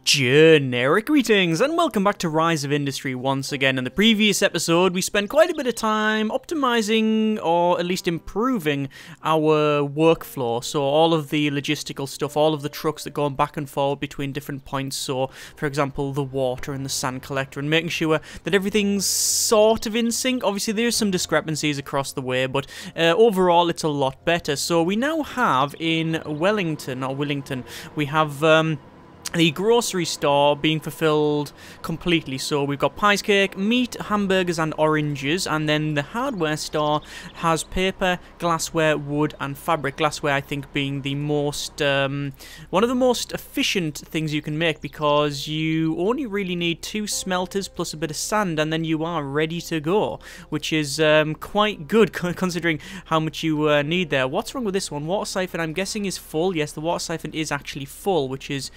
Generic greetings and welcome back to Rise of Industry once again. In the previous episode we spent quite a bit of time optimizing or at least improving our workflow, so all of the logistical stuff, all of the trucks that go back and forth between different points, so for example the water and the sand collector, and making sure that everything's sort of in sync. Obviously there's some discrepancies across the way, but overall it's a lot better. So we now have in Willington, we have the grocery store being fulfilled completely. So we've got pies, cake, meat, hamburgers and oranges, and then the hardware store has paper, glassware, wood and fabric. Glassware I think being the most one of the most efficient things you can make, because you only really need 2 smelters plus a bit of sand and then you are ready to go, which is quite good considering how much you need there. What's wrong with this one? Water siphon I'm guessing is full. Yes, the water siphon is actually full, which is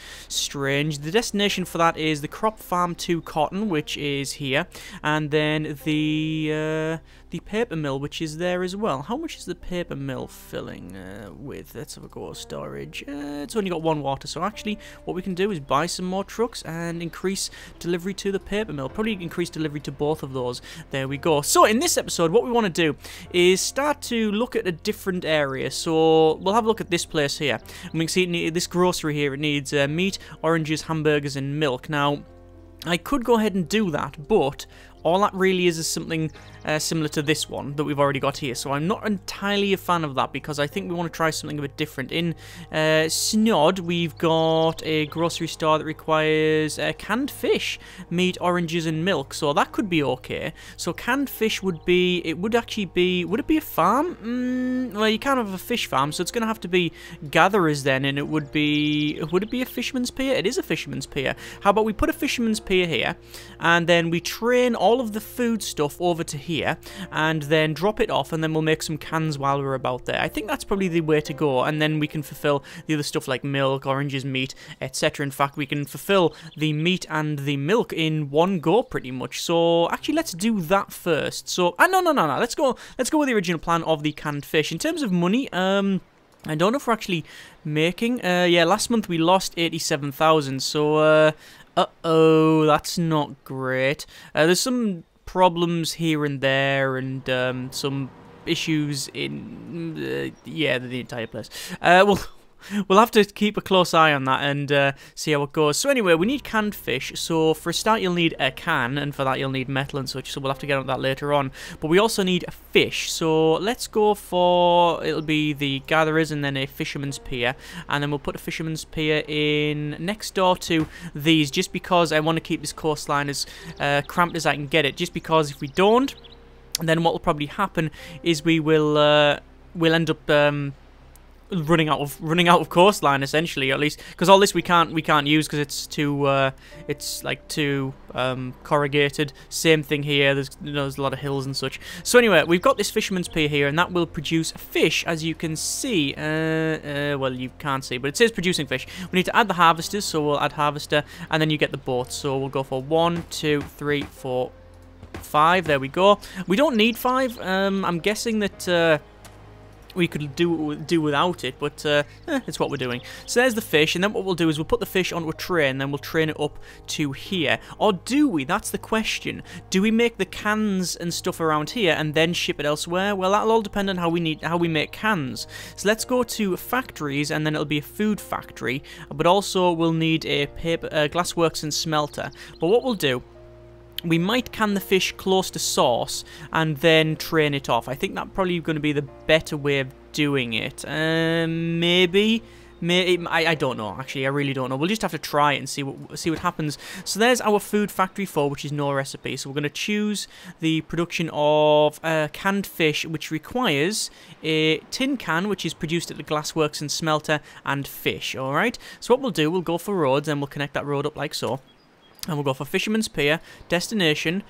strange. The destination for that is the crop farm 2 cotton, which is here, and then the paper mill, which is there as well. How much is the paper mill filling with? Let's have a go at storage. It's only got 1 water, so actually what we can do is buy some more trucks and increase delivery to the paper mill. Probably increase delivery to both of those. There we go. So in this episode what we want to do is start to look at a different area. So we'll have a look at this place here, and we can see this grocery here. It needs meat, oranges, hamburgers and milk. Now I could go ahead and do that, but all that really is something similar to this one that we've already got here. So I'm not entirely a fan of that, because I think we want to try something a bit different. In Snod, we've got a grocery store that requires canned fish, meat, oranges and milk. So that could be okay. So canned fish would be, would it be a farm? Well, you can't have a fish farm, so it's going to have to be gatherers then, and would it be a fisherman's pier? It is a fisherman's pier. How about we put a fisherman's pier here, and then we train all of the food stuff over to here, and then drop it off, and then we'll make some cans while we're about there. I think that's probably the way to go, and then we can fulfill the other stuff like milk, oranges, meat, etc. In fact, we can fulfill the meat and the milk in one go pretty much. So actually let's do that first. So no, let's go with the original plan of the canned fish. In terms of money, I don't know if we're actually making, yeah, last month we lost 87,000, so uh-oh, that's not great. There's some problems here and there, and some issues in, yeah, the entire place. We'll have to keep a close eye on that and see how it goes. So anyway, we need canned fish. So for a start, you'll need a can, and for that you'll need metal and such. So we'll have to get on that later on. But we also need a fish. So let's go for, it'll be the gatherers and then a fisherman's pier. And then we'll put a fisherman's pier in next door to these, just because I want to keep this coastline as cramped as I can get it. Just because if we don't, then what will probably happen is we'll end up running out of coastline, essentially, at least, because all this we can't use because it's too corrugated. Same thing here. There's a lot of hills and such. So anyway, we've got this fisherman's pier here, and that will produce fish, as you can see. Well, you can't see, but it says producing fish. We need to add the harvesters, so we'll add harvester, and then you get the boats. So we'll go for 1, 2, 3, 4, 5. There we go. We don't need 5. I'm guessing that we could do without it, but it's what we're doing. So there's the fish, and then what we'll do is we'll put the fish onto a tray, and then we'll train it up to here. Or do we? That's the question. Do we make the cans and stuff around here and then ship it elsewhere? Well, that'll all depend on how we make cans. So let's go to factories, and then it'll be a food factory, but also we'll need a paper, glassworks and smelter. But what we'll do, we might can the fish close to source and then train it off. I think that's probably going to be the better way of doing it. Maybe. I don't know, actually. I really don't know. We'll just have to try it and see what happens. So there's our food factory 4, which is no recipe. So we're going to choose the production of canned fish, which requires a tin can, which is produced at the glassworks and smelter, and fish. All right. So what we'll do, we'll go for roads, and we'll connect that road up like so. And we'll go for fisherman's pier, destination,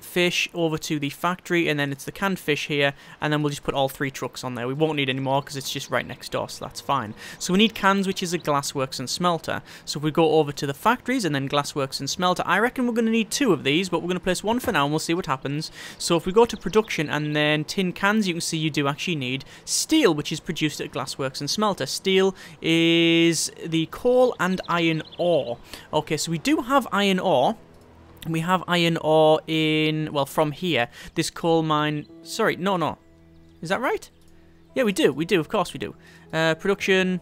fish over to the factory, and then it's the canned fish here, and then we'll just put all 3 trucks on there. We won't need any more because it's just right next door, so that's fine. So we need cans, which is a glassworks and smelter. So if we go over to the factories and then glassworks and smelter, I reckon we're going to need 2 of these, but we're going to place 1 for now and we'll see what happens. So if we go to production and then tin cans, you can see you do actually need steel, which is produced at glassworks and smelter. Steel is the coal and iron ore. Okay, so we do have iron ore. We have iron ore in, well, from here. This coal mine... Sorry, no. Is that right? Yeah, we do, of course we do. Production...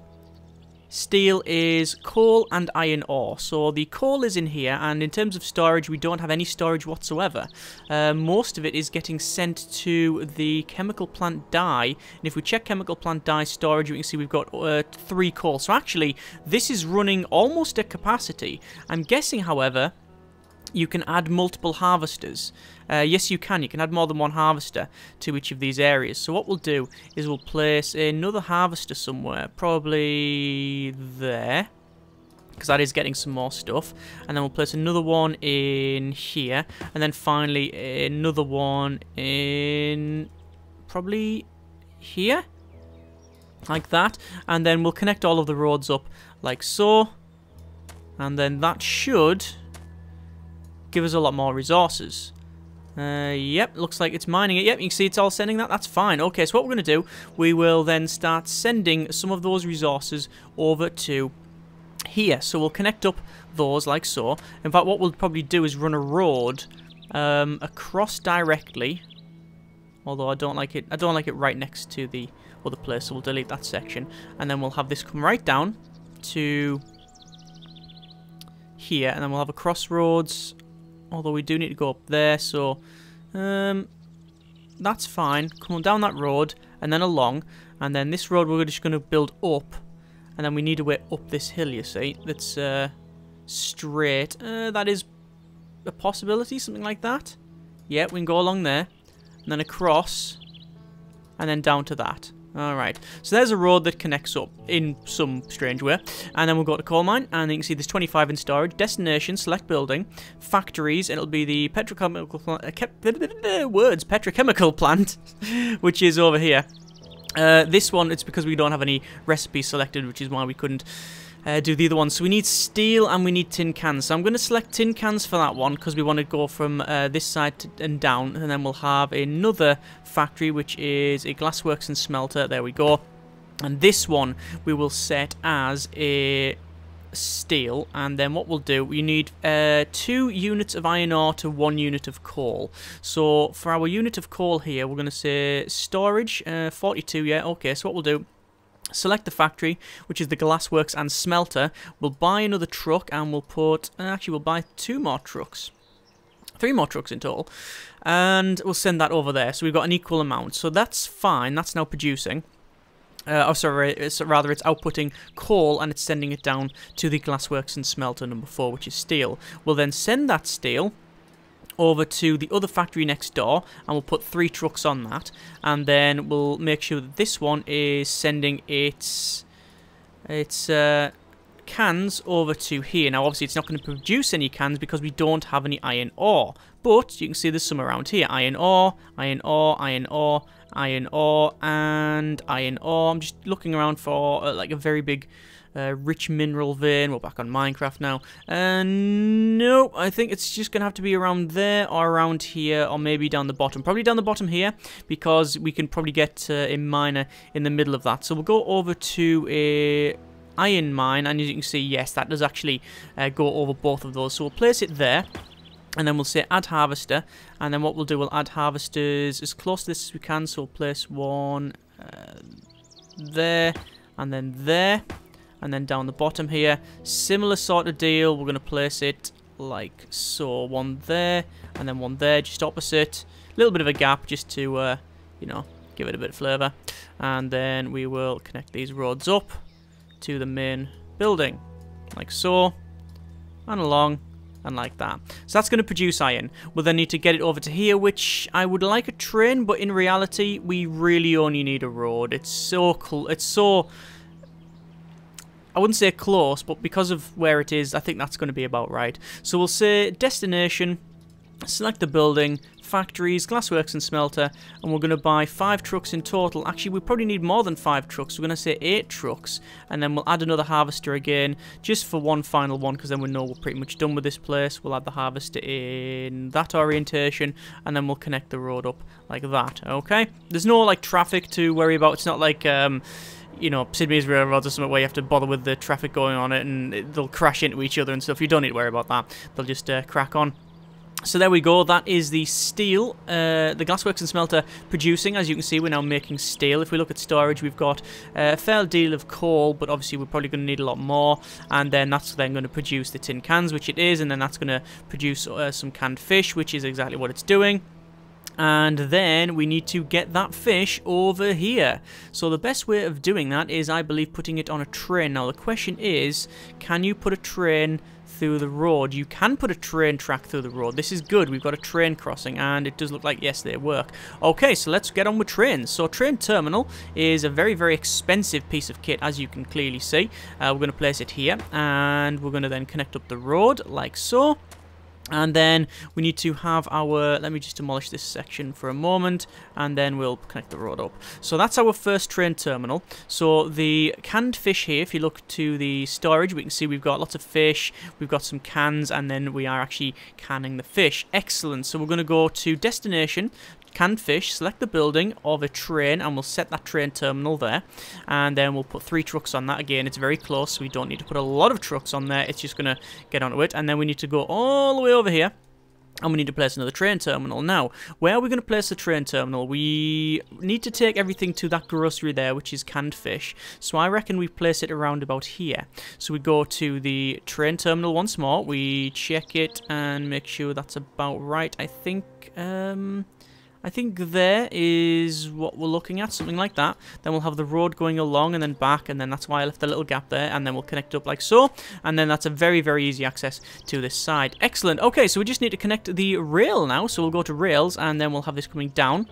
Steel is coal and iron ore. So the coal is in here, and in terms of storage, we don't have any storage whatsoever. Most of it is getting sent to the chemical plant dye. And if we check chemical plant dye storage, we can see we've got 3 coal. So actually, this is running almost at capacity. I'm guessing, however... You can add multiple harvesters. Yes, you can. You can add more than 1 harvester to each of these areas. So what we'll do is we'll place another harvester somewhere, probably there, because that is getting some more stuff. And then we'll place another one in here, and then finally another one in probably here, like that. And then we'll connect all of the roads up like so, and then that should give us a lot more resources. Yep, looks like it's mining it. Yep, you can see it's all sending that. That's fine. Okay, so what we're going to do, we will then start sending some of those resources over to here. So we'll connect up those like so. In fact, what we'll probably do is run a road across directly. Although I don't like it. I don't like it right next to the other place, so we'll delete that section. And then we'll have this come right down to here, and then we'll have a crossroads. Although we do need to go up there, so that's fine. Come on down that road, and then along. And then this road we're just going to build up. And then we need a way up this hill, you see. That's straight. That is a possibility, something like that. Yeah, we can go along there. And then across. And then down to that. Alright, so there's a road that connects up in some strange way. And then we'll go to coal mine, and you can see there's 25 in storage. Destination, select building, factories, and it'll be the petrochemical plant, which is over here. This one, it's because we don't have any recipes selected, which is why we couldn't do the other one. So we need steel and we need tin cans. So I'm going to select tin cans for that one because we want to go from this side and down. And then we'll have another factory, which is a glassworks and smelter. There we go. And this one we will set as a steel. And then what we'll do, we need 2 units of iron ore to 1 unit of coal. So for our unit of coal here, we're going to say storage 42. Yeah, okay. So what we'll do, select the factory, which is the glassworks and smelter. We'll buy another truck, and we'll put... actually, we'll buy 2 more trucks. 3 more trucks in total. And we'll send that over there. So we've got an equal amount. So that's fine. That's now producing. Oh, sorry. Rather, it's outputting coal, and it's sending it down to the glassworks and smelter number 4, which is steel. We'll then send that steel over to the other factory next door, and we'll put 3 trucks on that, and then we'll make sure that this one is sending its cans over to here. Now obviously it's not going to produce any cans because we don't have any iron ore, but you can see there's some around here. Iron ore, iron ore, iron ore, iron ore, and iron ore. I'm just looking around for like a very big rich mineral vein. We're back on Minecraft now. No, I think it's just going to have to be around there or around here, or maybe down the bottom. Probably down the bottom here, because we can probably get a miner in the middle of that. So we'll go over to a iron mine, and as you can see, yes, that does actually go over both of those. So we'll place it there. And then we'll say add harvester, and then what we'll do, we'll add harvesters as close to this as we can. So we'll place one there, and then there. And then down the bottom here, similar sort of deal. We're going to place it like so. One there, and then one there, just opposite. A little bit of a gap just to, you know, give it a bit of flavour. And then we will connect these roads up to the main building. Like so. And along. And like that. So that's going to produce iron. We'll then need to get it over to here, which I would like a train, but in reality, we really only need a road. It's so cool. It's so... I wouldn't say close, but because of where it is, I think that's going to be about right. So we'll say destination, select the building, factories, glassworks and smelter, and we're going to buy 5 trucks in total. Actually, we probably need more than 5 trucks. We're going to say 8 trucks, and then we'll add another harvester again, just for one final one, because then we know we're pretty much done with this place. We'll add the harvester in that orientation, and then we'll connect the road up like that, okay? There's no, like, traffic to worry about. It's not like, you know, Sydney's railroads or something where you have to bother with the traffic going on it, and they'll crash into each other and stuff. You don't need to worry about that. They'll just crack on. So there we go, that is the steel, the glassworks and smelter producing. As you can see, we're now making steel. If we look at storage, we've got a fair deal of coal, but obviously we're probably going to need a lot more. And then that's then going to produce the tin cans, which it is, and then that's going to produce some canned fish, which is exactly what it's doing. And then we need to get that fish over here. So the best way of doing that is, I believe, putting it on a train. Now the question is, can you put a train through the road? You can put a train track through the road. This is good. We've got a train crossing, and it does look like, yes, they work. Okay, so let's get on with trains. So train terminal is a very, very expensive piece of kit, as you can clearly see. We're going to place it here, and we're going to then connect up the road like so. And then we need to have our, let me just demolish this section for a moment, and then we'll connect the road up. So that's our first train terminal. So the canned fish here, if you look to the storage, we can see we've got lots of fish, we've got some cans, and then we are actually canning the fish. Excellent. So we're going to go to destination, canned fish, select the building of a train, and we'll set that train terminal there, and then we'll put 3 trucks on that. Again, it's very close, so we don't need to put a lot of trucks on there. It's just going to get onto it, and then we need to go all the way over here, and we need to place another train terminal. Now, where are we going to place the train terminal? We need to take everything to that grocery there, which is canned fish. So I reckon we place it around about here. So we go to the train terminal once more. We check it and make sure that's about right. I think there is what we're looking at, something like that. Then we'll have the road going along and then back, and then that's why I left a little gap there, and then we'll connect up like so, and then that's a very, very easy access to this side. Excellent. Okay, so we just need to connect the rail now, so we'll go to rails, and then we'll have this coming down.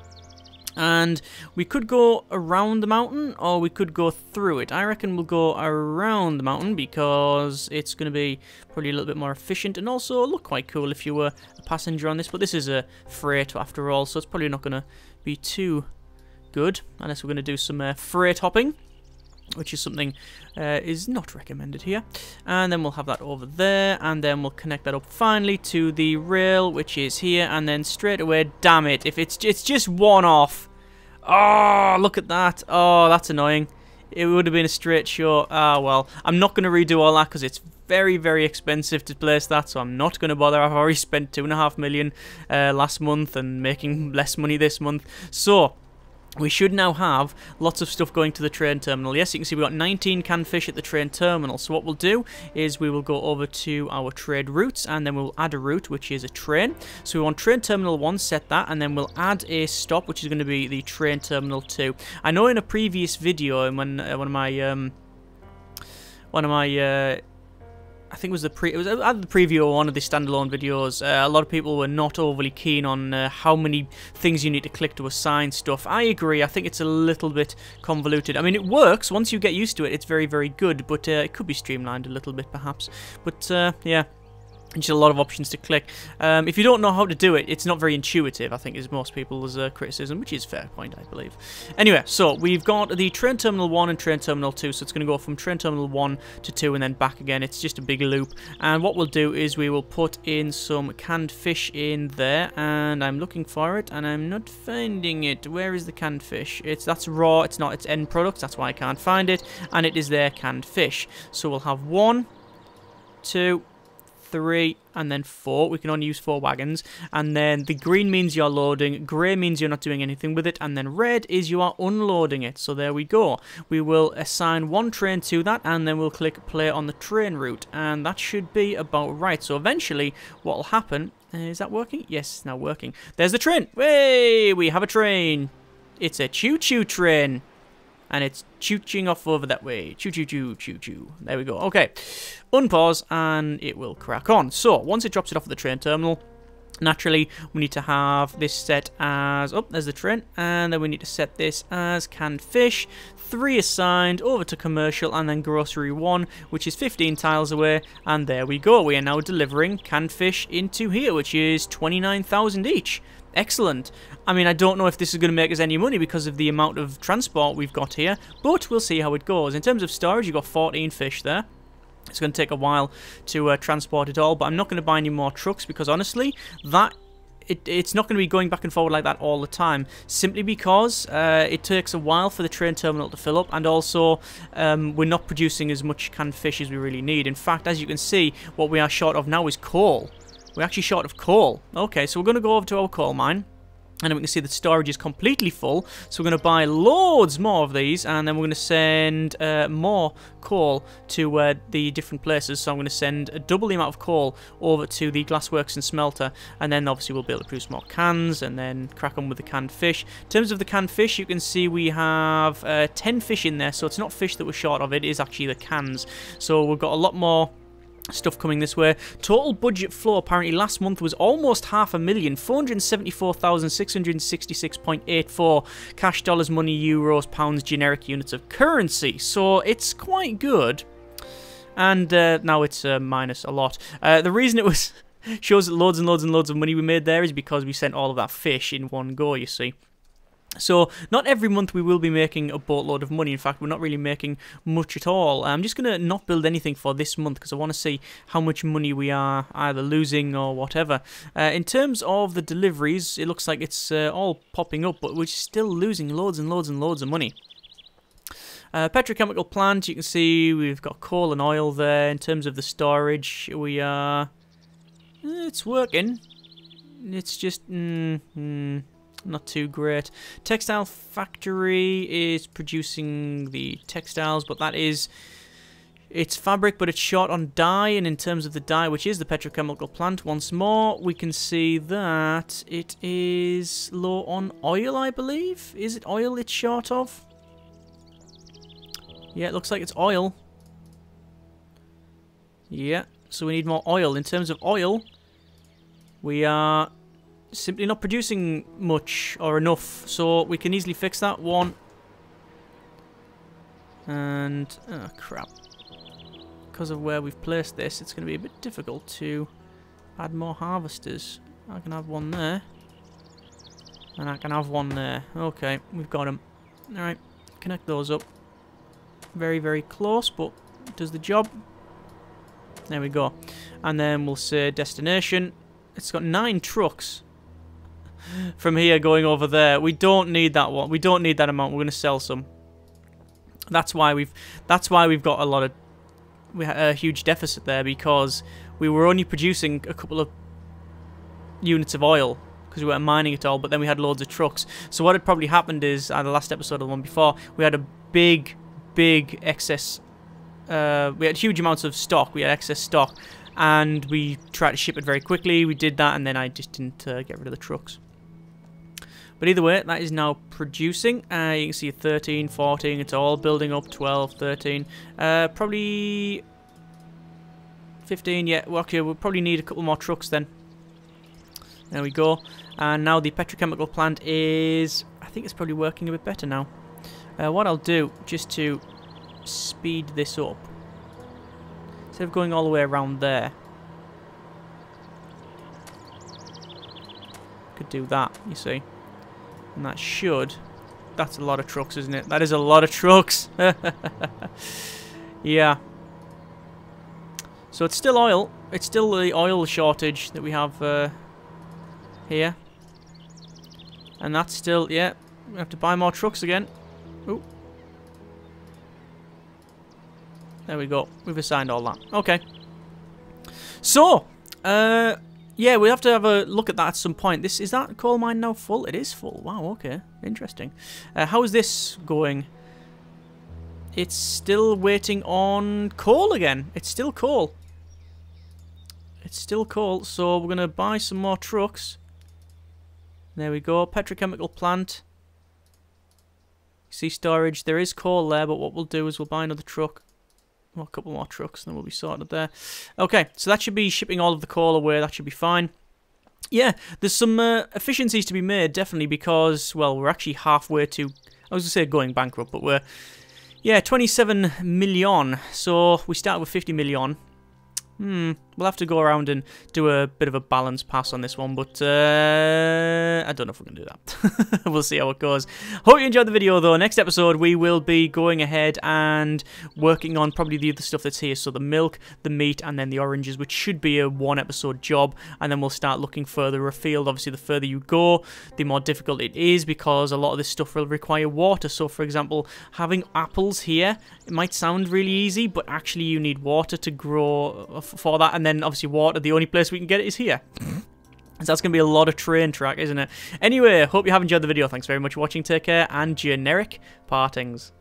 And we could go around the mountain, or we could go through it. I reckon we'll go around the mountain, because it's going to be probably a little bit more efficient, and also look quite cool if you were a passenger on this. But this is a freight after all, so it's probably not going to be too good, unless we're going to do some freight hopping, which is something is not recommended here. And then we'll have that over there, and then we'll connect that up finally to the rail, which is here, and then straight away, damn it, if it's just one off. Oh, look at that. Oh, that's annoying. It would have been a straight shot. Ah, well, I'm not going to redo all that, because it's very, very expensive to place that, so I'm not going to bother. I've already spent 2.5 million last month, and making less money this month. So we should now have lots of stuff going to the train terminal. Yes, you can see we've got 19 canned fish at the train terminal. So what we'll do is we will go over to our trade routes, and then we'll add a route, which is a train. So we want train terminal 1, set that, and then we'll add a stop, which is going to be the train terminal 2. I know in a previous video, and when one of my I think it was at the preview of one of the standalone videos. A lot of people were not overly keen on how many things you need to click to assign stuff. I agree. I think it's a little bit convoluted. I mean, it works once you get used to it. It's very, very good, but it could be streamlined a little bit, perhaps. But yeah. Just a lot of options to click. If you don't know how to do it, it's not very intuitive, I think, is most people's criticism, which is a fair point, I believe. Anyway, so we've got the train terminal 1 and train terminal 2, so it's going to go from train terminal 1 to 2 and then back again. It's just a big loop. And what we'll do is we will put in some canned fish in there, and I'm looking for it, and I'm not finding it. Where is the canned fish? That's raw, it's not, it's end product, that's why I can't find it, and it is there, canned fish. So we'll have 1, 2, 3, and then 4. We can only use 4 wagons. And then the green means you're loading, grey means you're not doing anything with it, and then red is you are unloading it. So there we go. We will assign 1 train to that, and then we'll click play on the train route, and that should be about right. So eventually what will happen, is that working? Yes, it's now working. There's the train. Hey, we have a train. It's a choo-choo train. And it's chooching off over that way. Choo-choo-choo, choo-choo. There we go. Okay. Unpause, and it will crack on. So, once it drops it off at the train terminal, Naturally, we need to have this set as, oh, there's the train, and then we need to set this as canned fish, 3 assigned, over to commercial, and then grocery 1, which is 15 tiles away, and there we go. We are now delivering canned fish into here, which is 29,000 each. Excellent. I mean, I don't know if this is going to make us any money because of the amount of transport we've got here, but we'll see how it goes. In terms of storage, you've got 14 fish there. It's going to take a while to transport it all, but I'm not going to buy any more trucks because honestly, it's not going to be going back and forward like that all the time, simply because it takes a while for the train terminal to fill up, and also we're not producing as much canned fish as we really need. In fact, as you can see, what we are short of now is coal. We're actually short of coal. Okay, so we're going to go over to our coal mine. And then we can see that storage is completely full. So we're going to buy loads more of these. And then we're going to send more coal to the different places. So I'm going to send double the amount of coal over to the glassworks and smelter. And then obviously we'll be able to produce more cans and then crack on with the canned fish. In terms of the canned fish, you can see we have 10 fish in there. So it's not fish that we're short of. It is actually the cans. So we've got a lot more stuff coming this way. Total budget flow apparently last month was almost $500,000, 474,666.84 cash, dollars, money, euros, pounds, generic units of currency. So it's quite good. And now it's minus a lot. The reason it was shows that loads and loads and loads of money we made there is because we sent all of that fish in one go, you see. So, not every month we will be making a boatload of money. In fact, we're not really making much at all. I'm just going to not build anything for this month because I want to see how much money we are either losing or whatever. In terms of the deliveries, it looks like it's all popping up, but we're still losing loads and loads and loads of money. Petrochemical plant, you can see we've got coal and oil there. In terms of the storage, we are... it's working. It's just... not too great. Textile factory is producing the textiles, but that is... it's fabric, but it's short on dye, and in terms of the dye, which is the petrochemical plant, once more, we can see that it is low on oil, I believe. Is it oil it's short of? Yeah, it looks like it's oil. Yeah, so we need more oil. In terms of oil, we are simply not producing much or enough, so we can easily fix that one. And oh crap, because of where we've placed this, it's going to be a bit difficult to add more harvesters. I can have one there, and I can have one there. Okay, we've got them. Alright, connect those up. Very, very close, but it does the job. There we go. And then we'll say destination. It's got 9 trucks from here going over there. We don't need that one. We don't need that amount. We're going to sell some. That's why we've got a lot of... we had a huge deficit there, because we were only producing a couple of units of oil because we weren't mining it all, but then we had loads of trucks. So what had probably happened is, the last episode of the one before, we had a big excess. We had huge amounts of stock. We had excess stock, and we tried to ship it very quickly. We did that, and then I just didn't get rid of the trucks. But either way, that is now producing. You can see 13, 14, it's all building up, 12, 13. Probably 15, yeah. Well, okay, we'll probably need a couple more trucks then. There we go. And now the petrochemical plant is... I think it's probably working a bit better now. What I'll do, just to speed this up, instead of going all the way around there, could do that, you see. And that should... that's a lot of trucks, isn't it? That is a lot of trucks. Yeah. So it's still oil. It's still the oil shortage that we have here. And that's still... yeah, we have to buy more trucks again. Ooh. There we go. We've assigned all that. Okay. So, yeah, we'll have to have a look at that at some point. Is that coal mine now full? It is full. Wow, okay. Interesting. How is this going? It's still waiting on coal again. It's still coal. It's still coal, so we're going to buy some more trucks. There we go. Petrochemical plant. See storage. There is coal there, but what we'll do is we'll buy another truck. Well, a couple more trucks, and then we'll be sorted there. Okay, so that should be shipping all of the coal away. That should be fine. yeah, there's some efficiencies to be made, definitely, because, well, we're actually halfway to, I was going to say going bankrupt, but we're, yeah, 27 million. So we start with 50 million. We'll have to go around and do a bit of a balance pass on this one, but I don't know if we're going to do that. We'll see how it goes. Hope you enjoyed the video, though. Next episode, we will be going ahead and working on probably the other stuff that's here. So the milk, the meat, and then the oranges, which should be a one-episode job. And then we'll start looking further afield. Obviously, the further you go, the more difficult it is, because a lot of this stuff will require water. So, for example, having apples here, it might sound really easy, but actually you need water to grow for that, and then obviously water, the only place we can get it is here. So that's going to be a lot of train track, isn't it? Anyway, hope you have enjoyed the video. Thanks very much for watching. Take care, and generic partings.